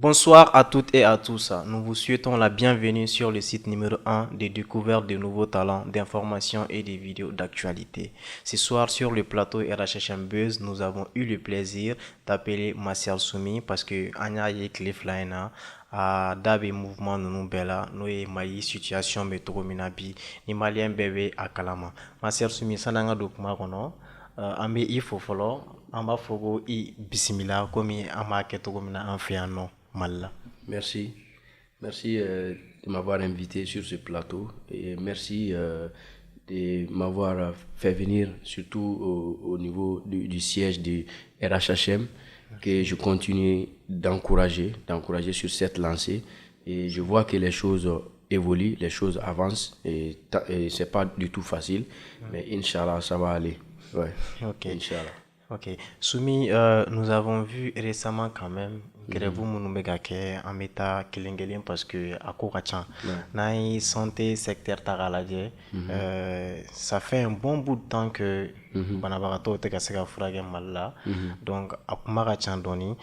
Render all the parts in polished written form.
Bonsoir à toutes et à tous. Nous vous souhaitons la bienvenue sur le site numéro 1 des découvertes de nouveaux talents, d'informations et des vidéos d'actualité. Ce soir sur le plateau RHHM Buzz, nous avons eu le plaisir d'appeler Martial Soumi parce que Anya Cliff Laina a dabe mouvement nous bella nous est Mali situation métro minabi ni malien bébé à Kalama. Martial Soumi sananga dokuma kono ambe ifo folo amba fogo I bisimila komi ama keto mina anfiano. Malla. Merci. Merci de m'avoir invité sur ce plateau et merci de m'avoir fait venir surtout au niveau du siège du RHHM que je continue d'encourager sur cette lancée et je vois que les choses évoluent, les choses avancent et c'est pas du tout facile mais Inch'Allah ça va aller. Ouais. Ok. Inch'Allah. Ok. Soumi, nous avons vu récemment quand même grève munumega ke en méta kilingelium parce que à Kourachan, naï santé secteur tagaladje, ça fait un bon bout de temps que banabarato te kaseka frage malla, donc à Kourachan doni,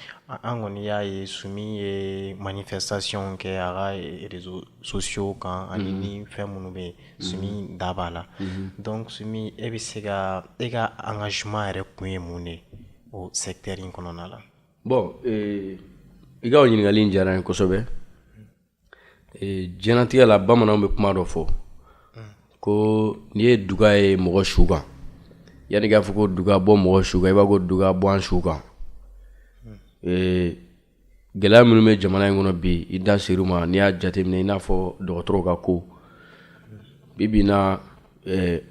angonia et soumis et manifestation que ara et réseaux sociaux quand anini fait munube soumis dabala, donc soumis ebisega ega engagement reconnu mune au secteur incononala. Bon, i ka o ɲininkali in diyara n ye kosɛbɛ diɲɛnatigɛ la bamananw bɛ kuma dɔ fɔ ko n'i ye duga ye mɔgɔ su kan yanni k'a fɔ ko duga bɔ mɔgɔ su kan i b'a ko duga bɔ an su kan gɛlɛya minnu bɛ jamana in kɔnɔ bi i da ser'u ma n'i y'a jateminɛ i n'a fɔ dɔgɔtɔrɔw ka ko bi na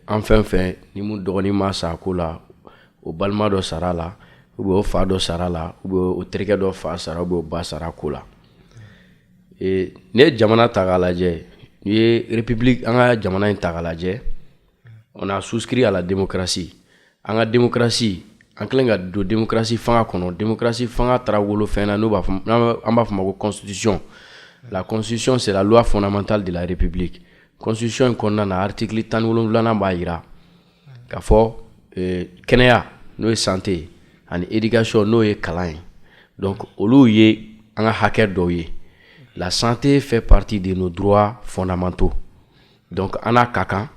an fɛn fɛn ni mun dɔgɔnin ma sa a ko la o balima dɔ sara la ou bien o fa dɔ sara la ou bien o terikɛ dɔ fa sara ou bien o ba sara ko la ne ye jamana ta k'a lajɛ n'i ye république an ka jamana in ta k'a lajɛ on a souscrit à la démocratie an ka démocratie an kɛlen ka don démocratie fanga kɔnɔ démocratie fanga taara wolo fɛn na n'o b'a fɔ an b'a fɔ ma ko constitution la constitution c'est la loi fondamentale de la république constitution in kɔnɔna na article 17 b'a jira k'a fɔ kɛnɛya n'o ye santé ani éducation n'o ye kalan ye donc olu ye an ka hakɛ dɔw ye la santé fait partie de nos droits fondamentaux donc an n'a ka kan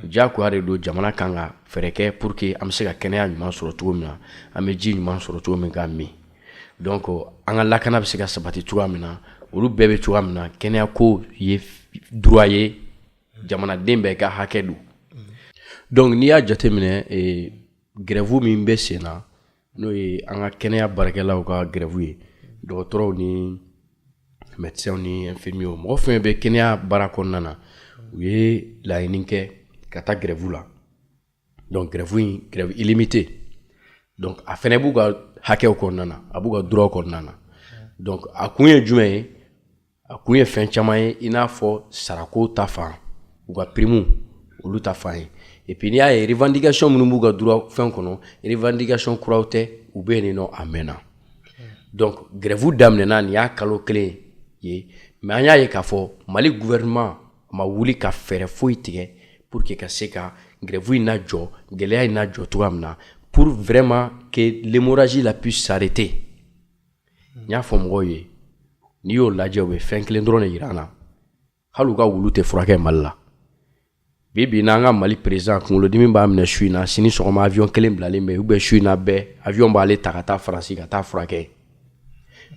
diyagoya de don jamana kan ka fɛɛrɛ kɛ pour que an bɛ se ka kɛnɛya ɲuman sɔrɔ cogo min na an bɛ ji ɲuman sɔrɔ cogo min k'a min donc an ka lakana bɛ se ka sabati cogoya min na olu bɛɛ bɛ cogoya min na kɛnɛya ko ye droit ye jamanaden bɛɛ ka hakɛ don donc n'i y'a jateminɛ grève min bɛ sen na n'o ye an ka kɛnɛya baarakɛlaw ka grève ye dɔgɔtɔrɔw ni médecins ni infirmiers mɔgɔ fɛn bɛ kɛnɛya baara kɔnɔna na u ye laɲini kɛ ka taa grève la donc grève illimitée donc a fɛnɛ b'u ka hakɛw kɔnɔna na a b'u ka droit kɔnɔna na donc a kun ye jumɛn ye a kun ye fɛn caman ye i n'a fɔ sarako ta fan u ka prime olu ta fan ye et puis n'i y'a ye revendication minnu b'u ka droit fɛn kɔnɔ revendication kuraw tɛ u bɛ yen nɔ a mɛnna donc grève daminɛna nin y'a kalo kelen ye mais an y'a ye k'a fɔ Mali gouvernement ma wuli ka fɛɛrɛ foyi tigɛ pour que ka se ka grève in najɔ gɛlɛya in najɔ cogoya min na pour vraiment que l'hémorragie la puisse s'arrêter n y'a fɔ mɔgɔw ye n'i y'o lajɛ u bɛ fɛn kelen dɔrɔn de yira an na hali u ka wulu tɛ furakɛ Mali la bi n'an ka Mali président kunkolodimi b'a minɛ su in na sini sɔgɔma avion kelen bilalen bɛ ou bien su in na bɛɛ avion b'ale ta ka taa Faransi ka taa furakɛ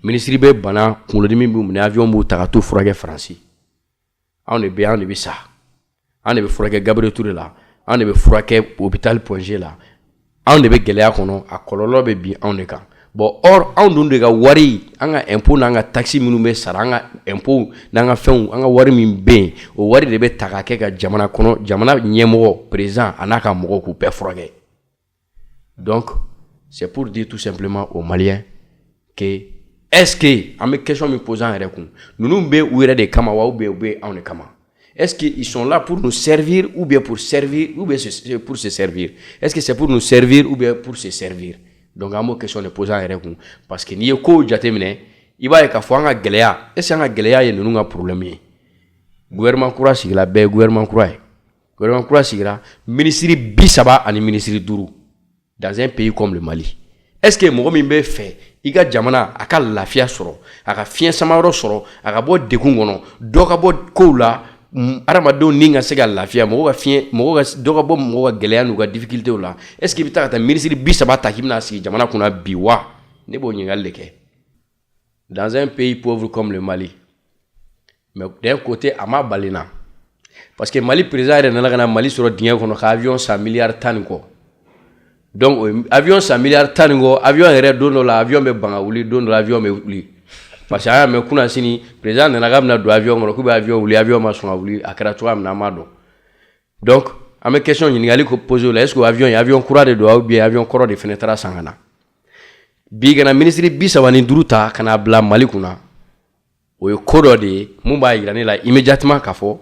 ministre bɛ bana kunkolodimi b'u minɛ avion b'u ta ka t'u furakɛ Faransi anw de bɛ sa anw de bɛ furakɛ Gabriel Touré la anw de bɛ furakɛ hôpital Point-G la anw de bɛ gɛlɛya kɔnɔ a kɔlɔlɔ bɛ bin anw de kan bon or anw dun de ka wari an ka impôt n'an ka taxe minnu bɛ sara an ka impôt n'an ka fɛnw an ka wari min bɛ yen o wari de bɛ ta ka kɛ ka jamana kɔnɔ jamana ɲɛmɔgɔ président a n'a ka mɔgɔw k'u bɛɛ furakɛ donc c'est pour dire tout simplement aux Maliens que est-ce que an bɛ question min poser an yɛrɛ kun ninnu bɛ u yɛrɛ de kama wa ou bien u bɛ anw de kama est-ce qu'ils sont là pour nous servir ou bien pour servir ou bien pour se servir est-ce que c'est pour nous servir ou bien pour se servir donc an b'o question de poser an yɛrɛ kun parce que n'i ye kow jateminɛ i b'a ye k'a fɔ an ka gɛlɛya est-ce que an ka gɛlɛya ye ninnu ka problème ye gouvernement kura sigila bɛɛ ye gouvernement kura sigira ministre 30 ani ministre 5 dans un pays comme le Mali est-ce que mɔgɔ min bɛ fɛ i ka jamana a ka lafiya sɔrɔ a ka fiɲɛ samayɔrɔ sɔrɔ a ka bɔ degun kɔnɔ dɔ ka bɔ kow la adamadenw ni ka se ka lafiya mɔgɔ ka fiɲɛ dɔ ka bɔ mɔgɔ ka gɛlɛya n'u ka difficultés la est-ce que i bɛ taa ka taa minisiri 30 ta k'i bɛna sigi jamana kunna bi wa ne b'o ɲininkali de kɛ dans un pays pauvre comme le Mali mais d'un côté a ma bali na parce que Mali président yɛrɛ nana ka na Mali sɔrɔ dingɛ kɔnɔ ka avion san miliyari 10 kɔ donc avion san miliyari 10 kɔ avion yɛrɛ don dɔ la avion bɛ ban ka wuli don dɔ la avion bɛ wuli parce que an y'a mɛn kunna sini président nana k'a bɛna don avion kɔnɔ k'u bɛ avion wuli avion ma sɔn ka wuli a kɛra cogoya min na an m'a dɔn donc an bɛ question ɲininkali ko poser o la est-ce que avion ye avion kura de don ou bien avion kɔrɔ de fɛnɛ taara san ka na bi kana ministre 35 ta ka na bila Mali kunna o ye ko dɔ de ye mun b'a yira ne la immédiatement k'a fɔ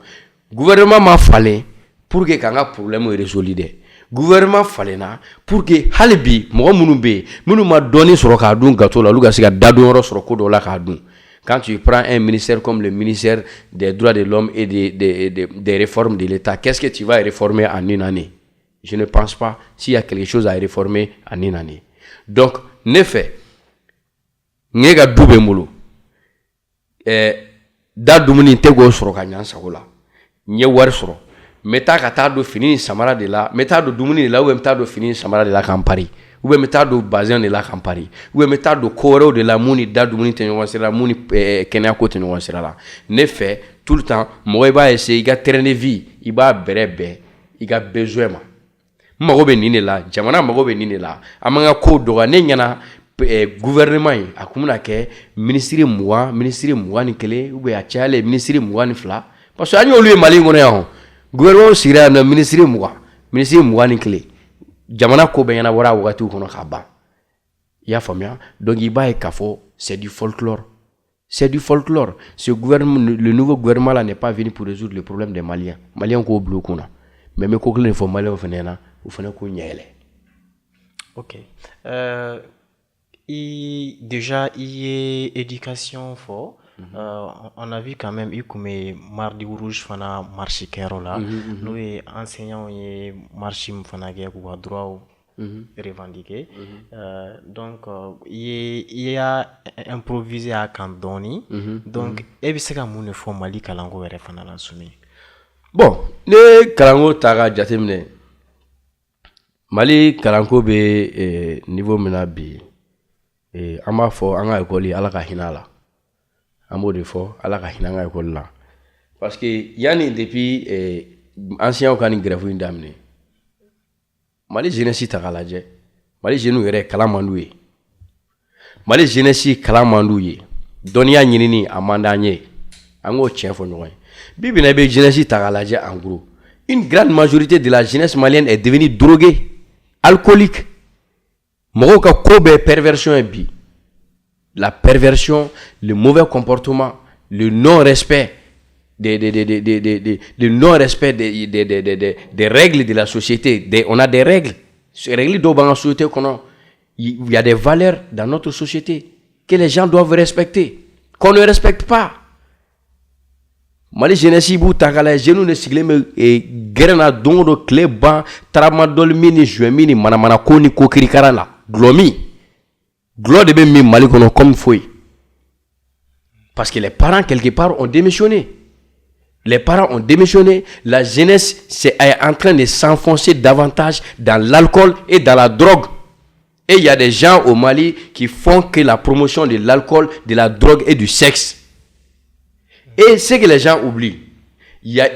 gouvernement ma falen pour que k'an ka problème résoudre dɛ gouvernement falenna pour que hali bi mɔgɔ minnu bɛ yen minnu ma dɔɔni sɔrɔ k'a dun gâteau la olu ka se ka dadon yɔrɔ sɔrɔ ko dɔ la k'a dun quand tu prends un ministère comme le ministère des droits de l'homme et des réformes de l'État qu'est-ce que tu vas réformer en une année je ne pense pas s'il y a quelque chose à réformer en une année donc ne fɛ ne ka du bɛ n bolo da dumuni tɛ k'o sɔrɔ ka ɲɛ n sago la n ye wari sɔrɔ n bɛ taa ka taa don fini ni samara de la n bɛ taa don dumuni de la ou bien n bɛ taa don fini ni samara de la k'an pari ou bien n bɛ taa don bazin de la k'an pari ou bien n bɛ taa don ko wɛrɛw de la mun ni da dumuni tɛ ɲɔgɔn sira la mun ni kɛnɛya ko tɛ ɲɔgɔn sira la ne fɛ tout le temps mɔgɔ i b'a essayer i ka terrain de vie i b'a bɛrɛ bɛn i ka besoin ma n mago bɛ nin de la jamana mago bɛ nin de la an man ka ko dɔgɔya ne ɲɛna gouvernement ye a kun bɛna kɛ ministre 21 ou bien a cayalen ministre 22 parce que an y'olu ye Mali in kɔnɔ yan gouvernement sigira yan nɔ ministre 21 jamana ko bɛɛ ɲɛnabɔra a wagatiw kɔnɔ k'a ban i y'a faamuya donc i b'a ye k'a fɔ c'est du folklore ce gouvernement le nouveau gouvernement là n'est pas venu pour résoudre le problème des Maliens k'o bila u kunna mais n bɛ ko kelen de fɔ Maliens fɛnɛ ɲɛna u fɛnɛ k'o ɲɛ yɛlɛ ok déjà il y a éducation fort on a vu quand même il comme mardi rouge fana marche kero là nous et enseignants et marche fana gay pour droit revendiquer donc il y a improvisé à Candoni donc et c'est comme une fois Mali kalango et fana la soumis bon ne kalango taga jatemne Mali kalango be niveau menabi an b'a fɔ an ka école ala ka hinɛ la an b'o de fɔ ala ka hinɛ an ka école la parce que yani depuis anciens ka ni grève in daminɛ Mali jeunesse ta k'a lajɛ Mali jeunes yɛrɛ kalan man d'u ye Mali jeunesse kalan man d'u ye dɔnniya ɲinini a man d'an ye an k'o tiɲɛ fɔ ɲɔgɔn ye bi bi in na i bɛ jeunesse ta k'a lajɛ en gros une grande majorité de la jeunesse malienne est devenue droguée alcoolique mɔgɔw ka ko bɛɛ perversion ye bi la perversion le mauvais comportement le non-respect le non-respect des règles de la société on a des règles ces règles dont dans la société il y a des valeurs dans notre société que les gens doivent respecter qu'on ne respecte pas Mali jeunesse b'u ta k'a lajɛ jeunes de sigilen bɛ gɛrɛn na don o don tile ban taramadɔlimi ni jouement ni manamanako ni ko kirikara la gulɔ de bɛ min Mali kɔnɔ comme foyi parce que les parents quelque part ont démissionné la jeunesse est en train de s'enfoncer davantage dans l'alcool et dans la drogue et il y a des gens au Mali qui font que la promotion de l'alcool, de la drogue et du sexe. Et ce que les gens oublient, il y a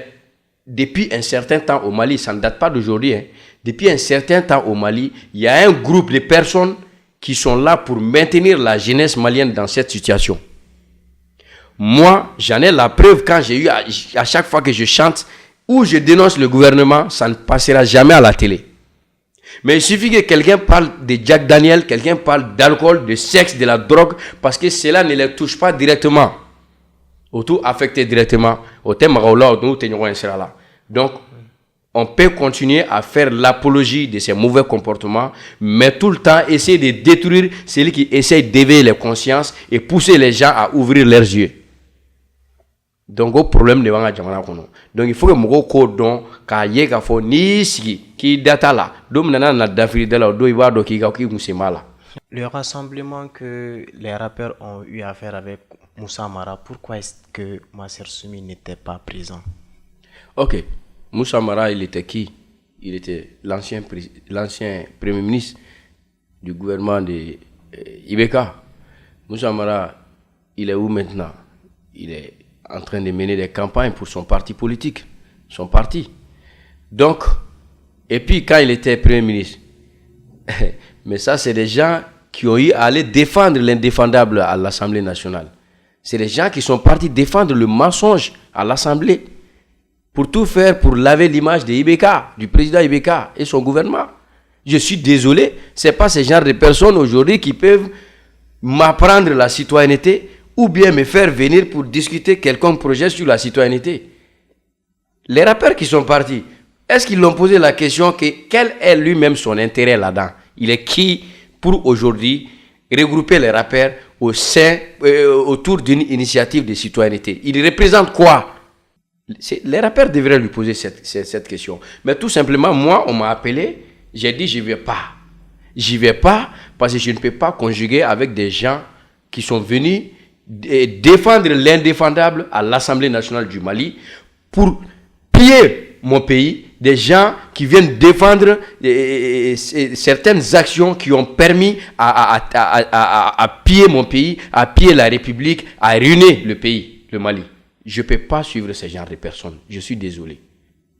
depuis un certain temps au Mali, ça ne date pas d'aujourd'hui, depuis un certain temps au Mali, il y a un groupe de personnes qui sont là pour maintenir la jeunesse malienne dans cette situation. Moi, j'en ai la preuve quand j'ai eu, à chaque fois que je chante ou je dénonce le gouvernement, ça ne passera jamais à la télé. Mais il suffit que quelqu'un parle de Jack Daniel, quelqu'un parle d'alcool, de sexe, de la drogue, parce que cela ne les touche pas directement. Tout affecté directement au thème donc on peut continuer à faire l'apologie de ces mauvais comportements mais tout le temps essayer de détruire celui qui essaie d'éveiller les consciences et pousser les gens à ouvrir leurs yeux donc au problème de banga jamana kono donc il faut que mogo ko don ka ye ka fo ni sigi ki data la do nana na dafiri de la do iba do ki ka ki musema la Le rassemblement que les rappeurs ont eu à faire avec Moussa Mara, pourquoi est-ce que Masser Soumi n'était pas présent? Ok. Moussa Mara, il était qui? Il était l'ancien premier ministre du gouvernement de Ibeka. Moussa Mara, il est où maintenant? Il est en train de mener des campagnes pour son parti politique, son parti. Donc, et puis quand il était premier ministre, mais ça c'est des gens qui ont eu à aller défendre l'indéfendable à l'Assemblée nationale. C'est des gens qui sont partis défendre le mensonge à l'Assemblée pour tout faire pour laver l'image de Ibeka, du président Ibeka et son gouvernement. Je suis désolé, ce n'est pas ce genre de personnes aujourd'hui qui peuvent m'apprendre la citoyenneté ou bien me faire venir pour discuter quelconque projet sur la citoyenneté. Les rappeurs qui sont partis, est-ce qu'ils l'ont posé la question que quel est lui-même son intérêt là-dedans? Il est qui pour aujourd'hui regrouper les rappeurs autour d'une initiative de citoyenneté? Il représente quoi? Les rappeurs devraient lui poser cette question. Mais tout simplement, moi, on m'a appelé, j'ai dit je ne vais pas. J'y vais pas parce que je ne peux pas conjuguer avec des gens qui sont venus défendre l'indéfendable à l'Assemblée nationale du Mali pour piller mon pays, des gens qui viennent défendre certaines actions qui ont permis à piller mon pays, à piller la République, à ruiner le pays, le Mali. Je ne peux pas suivre ce genre de personnes. Je suis désolé.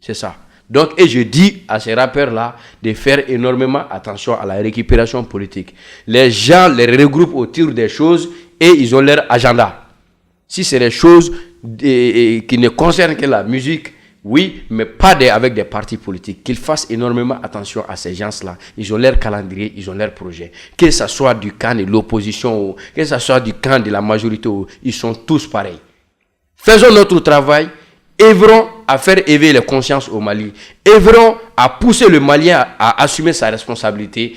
C'est ça. Donc, et je dis à ces rappeurs-là de faire énormément attention à la récupération politique. Les gens les regroupent autour des choses et ils ont leur agenda. Si c'est des choses qui ne concernent que la musique, oui, mais pas avec des partis politiques. Qu'ils fassent énormément attention à ces gens-là. Ils ont leur calendrier, ils ont leur projet. Que ce soit du camp de l'opposition, que ce soit du camp de la majorité, ils sont tous pareils. Faisons notre travail, œuvrons à faire éveiller les consciences au Mali, œuvrons à pousser le Malien à assumer sa responsabilité,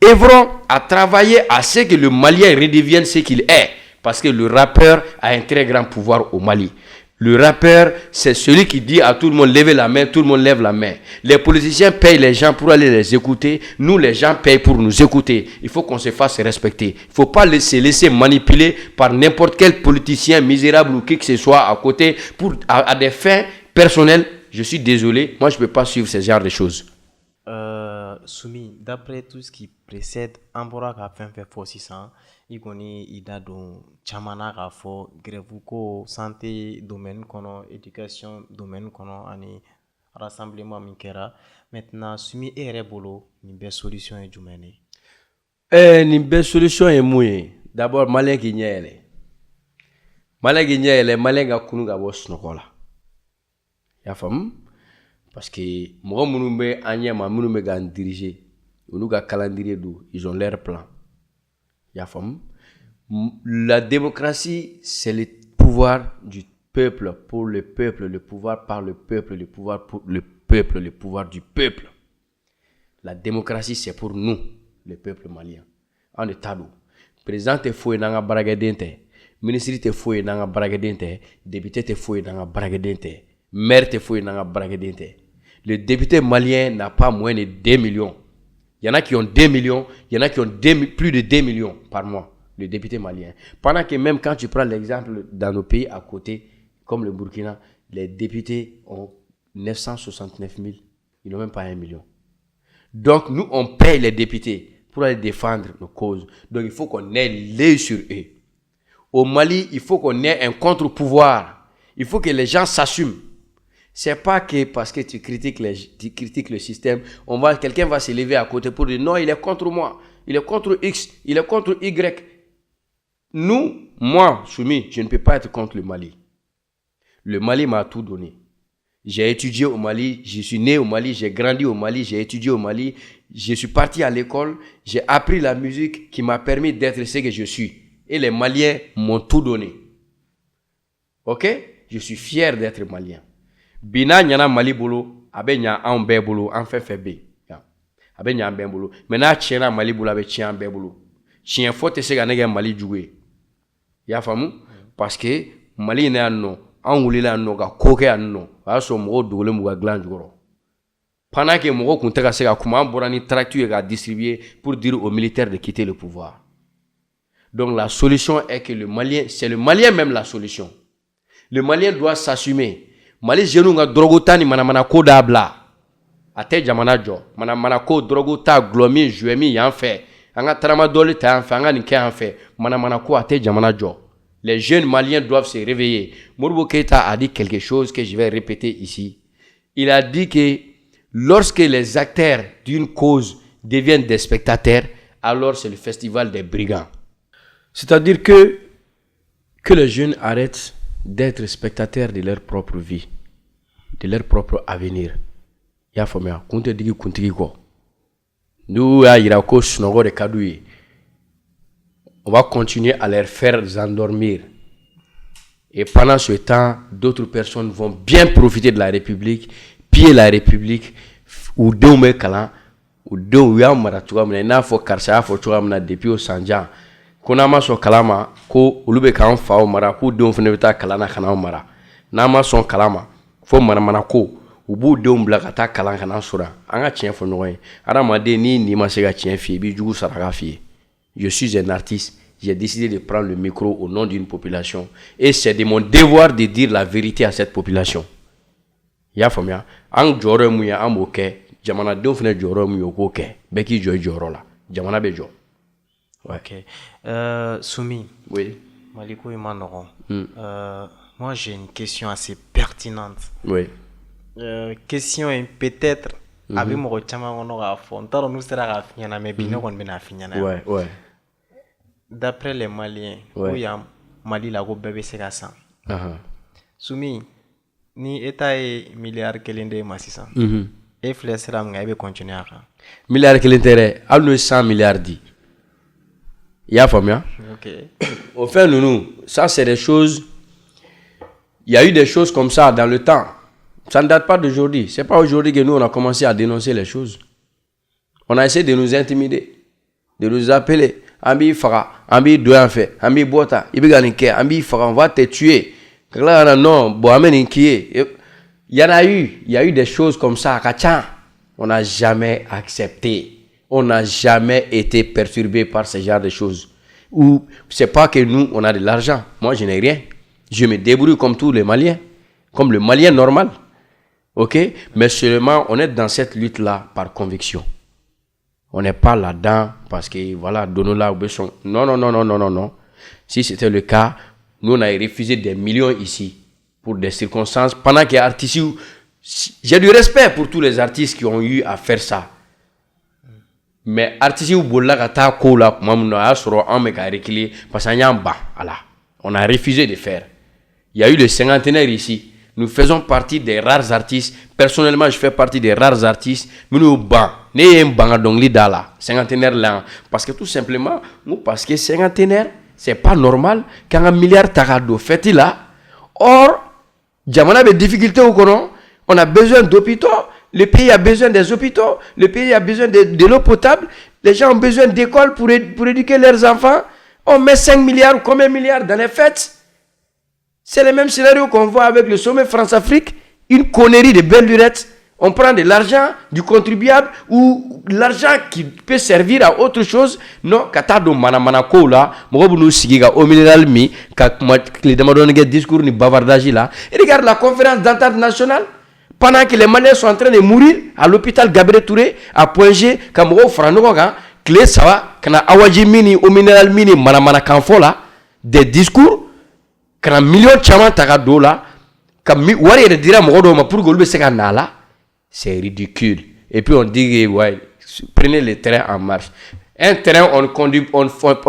œuvrons à travailler à ce que le Malien redevienne ce qu'il est, parce que le rappeur a un très grand pouvoir au Mali. Le rappeur, c'est celui qui dit à tout le monde levez la main, tout le monde lève la main. Les politiciens payent les gens pour aller les écouter. Nous, les gens payent pour nous écouter. Il faut qu'on se fasse respecter. Il ne faut pas se laisser manipuler par n'importe quel politicien misérable ou qui que ce soit à côté à des fins personnelles. Je suis désolé, moi je ne peux pas suivre ce genre de choses. Soumi, d'après tout ce qui précède, Ambora a fait force ça. Il connaît ida don chamana ka fo grève ko santé domaine kono éducation domaine kono ani rassemblement mikera maintenant Soumi ere bolo ni be solution e jumene ni be solution e muye d'abord malien ki nyele malien ga kunu ga bo snokola ya fam parce que mo munu be anyama munu me ga diriger unu ga calendrier do ils ont leur plan. La démocratie, c'est le pouvoir du peuple pour le peuple, le pouvoir par le peuple, le pouvoir pour le peuple, le pouvoir du peuple. La démocratie, c'est pour nous, le peuple malien. En état d'eau. Président te fouille dans la bragadente, ministre te fouille dans la bragadente, député te fouille dans la bragadente, maire te fouille dans la bragadente. Le député malien n'a pas moins de 2 millions. Il y en a qui ont 2 millions, il y en a qui ont plus de 2 millions par mois, le député malien. Pendant que même quand tu prends l'exemple dans nos pays à côté, comme le Burkina, les députés ont 969 000, ils n'ont même pas 1 million. Donc nous, on paye les députés pour aller défendre nos causes. Donc il faut qu'on ait l'œil sur eux. Au Mali, il faut qu'on ait un contre-pouvoir. Il faut que les gens s'assument. C'est pas que parce que tu critiques le système, quelqu'un va se lever à côté pour dire non, il est contre moi, il est contre X, il est contre Y. Moi, Soumi, je ne peux pas être contre le Mali. Le Mali m'a tout donné. J'ai étudié au Mali, je suis né au Mali, j'ai grandi au Mali, j'ai étudié au Mali, je suis parti à l'école, j'ai appris la musique qui m'a permis d'être ce que je suis. Et les Maliens m'ont tout donné. Ok? Je suis fier d'être Malien. Bina nyana Mali bolo abe nya an be bolo an fe be abe nya an be bolo mena chena Mali bolo abe chien be bolo chien fote se ga nege Mali jouer ya famu parce que Mali na no an wulila no ga koke an no aso mo dole mu ga glan juro Pendant que Moko Kunteka Sega Kuma Borani tracture a distribué pour dire aux militaires de quitter le pouvoir. Donc la solution est que le Malien, c'est le Malien même la solution. Le Malien doit s'assumer. Mali Genunga Drogotani Manamana Kodabla. Ate Jamana Jo. Manamana Ko Drogota Glomi Juemi Yan fait. Anga Tramadoli Ta fait. Anga Nike Yan fait. Manamana Ko Ate Jamana Jo. Les jeunes Maliens doivent se réveiller. Modibo Keïta a dit quelque chose que je vais répéter ici. Il a dit que lorsque les acteurs d'une cause deviennent des spectateurs, alors c'est le festival des brigands. C'est-à-dire que les jeunes arrêtent d'être spectateurs de leur propre vie, de leur propre avenir. Ya famia, kunte digi kuntigi ko. Nous ya irako sunogo de kadouye. On va continuer à les faire endormir. Et pendant ce temps, d'autres personnes vont bien profiter de la République, piller la République, ou d'où kalan, ou d'où ya maratuamna, n'a fo karsa fo tuamna depuis au Sanja. Konama so kalama, ko ulube kan fa o mara, ko d'où fenebita kalana kana o mara. Nama son kalama, fo maramana ko, ubu d'où blakata kalan kana sura. Anga tien fo noy. Aramade ni ma sega tien fi, bi jugu saraka fi. Je suis un artiste. J'ai décidé de prendre le micro au nom d'une population. Et c'est de mon devoir de dire la vérité à cette population. Ya famia, ang joro muya amoke, jamana don fene joro muyo koke, beki joy joro la. Jamana bejo. Ok. Soumi. Oui. Maliko Imanoron. Moi, j'ai une question assez pertinente. Oui. Question est peut-être, avec mon rechama on aura fond. Taro nous sera raffiana, mais bino on bena finiana. Ouais, ouais. D'après les Maliens, où il y a Mali la go bébé c'est ça. Soumi, ni état est milliard kelende masisa. Et fleur sera m'gabe continuer à. Milliard kelende, à nous 100 milliards dit. Ya famia. Ok. Au fait, nous, ça c'est des choses. Il y a eu des choses comme ça dans le temps. Ça ne date pas d'aujourd'hui. C'est pas aujourd'hui que nous on a commencé à dénoncer les choses. On a essayé de nous intimider, de nous appeler. Ambi fara, ambi doyan fait, ambi bota, ibiganike, ambi fara, on va te tuer. Là non, bon amen qui il y a eu des choses comme ça à Kachan. On n'a jamais accepté. On n'a jamais été perturbé par ce genre de choses. Ou c'est pas que nous on a de l'argent. Moi je n'ai rien. Je me débrouille comme tous les Maliens, comme le Malien normal. OK? Mais seulement on est dans cette lutte là par conviction. On n'est pas là-dedans parce que, voilà, donnons-la au besoin. Non. Si c'était le cas, nous, on a refusé des millions ici pour des circonstances. Pendant qu'il y a artistes, j'ai du respect pour tous les artistes qui ont eu à faire ça. Mais artistes, on a refusé de faire. Il y a eu le cinquantenaire ici. Nous faisons partie des rares artistes. Personnellement, je fais partie des rares artistes. Mais nous, cinquantenaire là. Parce que tout simplement, parce que cinquantenaire, c'est pas normal qu'un milliard tarado fait là. Or, Jamana a des difficultés au Coran. On a besoin d'hôpitaux. Le pays a besoin des hôpitaux. Le pays a besoin de l'eau potable. Les gens ont besoin d'écoles pour éduquer leurs enfants. On met 5 milliards ou combien de milliards dans les fêtes? C'est le même scénario qu'on voit avec le sommet France-Afrique. Une connerie de belle lurette. On prend de l'argent du contribuable ou l'argent qui peut servir à autre chose. Non, katado manamanako là, mogobunu sigiga au minéral mi, les demandes discours ni bavardage là. Et regarde la conférence d'entente nationale. Pendant que les Maliens sont en train de mourir à l'hôpital Gabriel Touré, à Poingé, Kamoro Franoga, Clé Sawa, Kana Awaji Mini, au minéral mini, Manamanakanfo là, des discours, Kana million de chaman tagado là, Kami Wari dira Mogodo pour Golbe Seganala. C'est ridicule. Et puis on dit, ouais, prenez le train en marche. Un train, on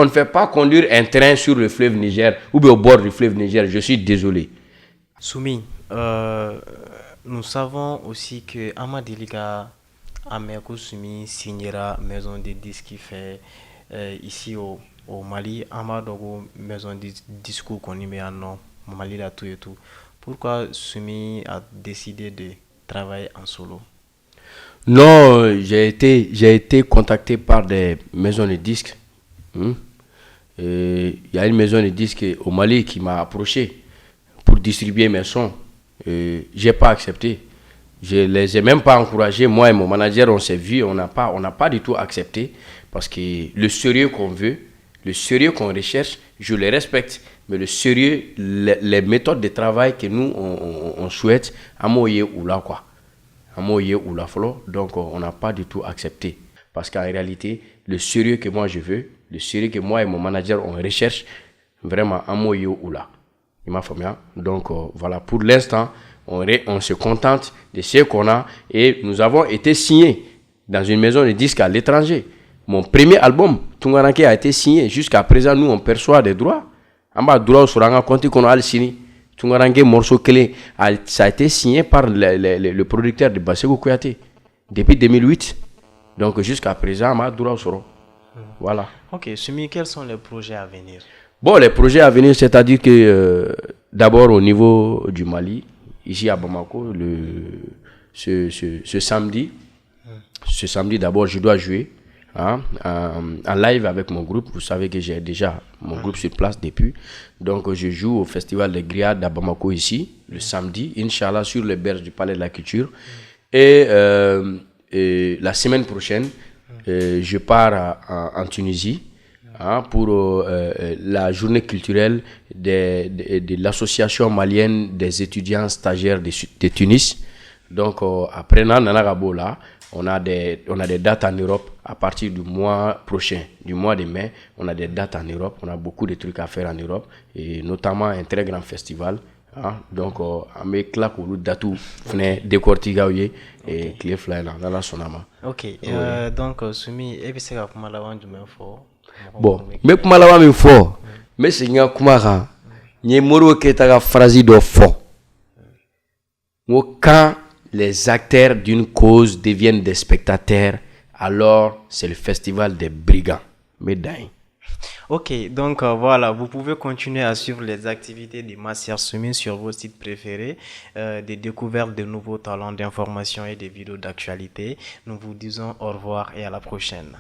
ne fait pas conduire un train sur le fleuve Niger ou bien au bord du fleuve Niger. Je suis désolé. Soumi, nous savons aussi que Amadilika Amerko Soumi signera maison de disques qui fait ici au Mali. Amadogo maison de disques qu'on y met en nom. Mali là tout et tout. Pourquoi Soumi a décidé de travailler en solo? Non, j'ai été contacté par des maisons de disques. Il y a une maison de disques au Mali qui m'a approché pour distribuer mes sons. J'ai pas accepté Je les ai même pas encouragés. Moi et mon manager, on s'est vu, on n'a pas du tout accepté parce que le sérieux qu'on veut, le sérieux qu'on recherche, je les respecte. Mais le sérieux, les méthodes de travail que nous, on souhaite, à moyen ou là, quoi. À moyen ou là, donc on n'a pas du tout accepté. Parce qu'en réalité, le sérieux que moi je veux, le sérieux que moi et mon manager, on recherche, vraiment, à moyen ou là. Il m'a fait bien. Donc voilà, pour l'instant, on se contente de ce qu'on a et nous avons été signés dans une maison de disques à l'étranger. Mon premier album, Tungaranke, a été signé. Jusqu'à présent, nous, on perçoit des droits. On a droit sur un compte qu'on a signé. Tungaranke, morceau clé, ça a été signé par le producteur de Bassego Kouyaté depuis 2008. Donc jusqu'à présent, on a droit sur. Voilà. Ok, Sumi, quels sont les projets à venir? Bon, les projets à venir, c'est-à-dire que d'abord au niveau du Mali, ici à Bamako, ce samedi, d'abord, je dois jouer en live avec mon groupe. Vous savez que j'ai déjà mon groupe sur place depuis. Donc, je joue au Festival des Grillades à Bamako ici, le samedi, Inch'Allah, sur les berges du Palais de la Culture. Et la semaine prochaine, je pars en Tunisie. Pour la journée culturelle de l'association malienne des étudiants stagiaires de Tunis. Donc après Nanagabo là, on a des dates en Europe à partir du mois prochain, du mois de mai. On a des dates en Europe, on a beaucoup de trucs à faire en Europe et notamment un très grand festival. Donc on met claque au datou fne décortigaouye et clé fly là dans la sonama. Ok. Donc Sumi ebiseka kuma lawan jumen fo. Bon, mais kuma lawan min fo. Mais c'est nga kuma ka nye moro keta ka phrase do fo. Quand les acteurs d'une cause deviennent des spectateurs, alors c'est le festival des brigands. Médaille. Ok, donc voilà, vous pouvez continuer à suivre les activités de Massiar Sumi sur vos sites préférés, des découvertes de nouveaux talents d'information et des vidéos d'actualité. Nous vous disons au revoir et à la prochaine.